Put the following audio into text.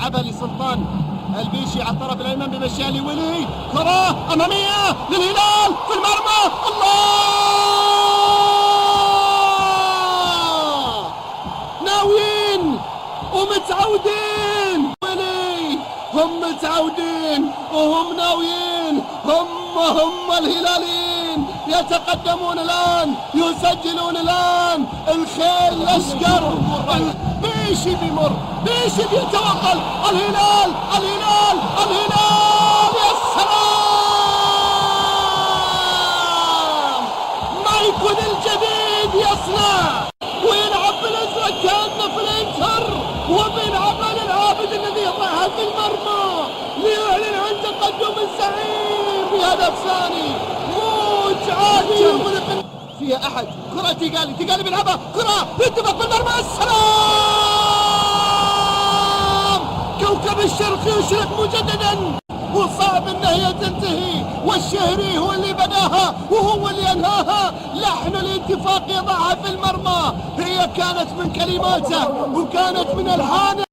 يلعبها لسلطان البيشي على الطرف الايمن، بمشيها لولي، كرة امامية للهلال في المرمى. الله، ناويين ومتعودين، ولي هم متعودين وهم ناويين، هم الهلاليين يتقدمون الآن، يسجلون الآن. الخيل الأشقر، بيشي بيمر، بيشي بيتوغل. الهلال الهلال الهلال، يا سلام، ما يكون الجديد يصنع ويلعب بالازرق كانه في الانتر، وبيلعبها للعابد الذي يضعها في المرمى ليعلن عن تقدم الزعيم بهدف ثاني. متعادل يغلق فيها احد، كرة تيغالي بيلعبها، كرة يتفق بالمرمى. السلام، كوكب الشرق يشرق مجددا، وصعب ان هي تنتهي، والشهري هو اللي بداها وهو اللي انهاها. لحن الاتفاق يضعها في المرمى، هي كانت من كلماته وكانت من الحان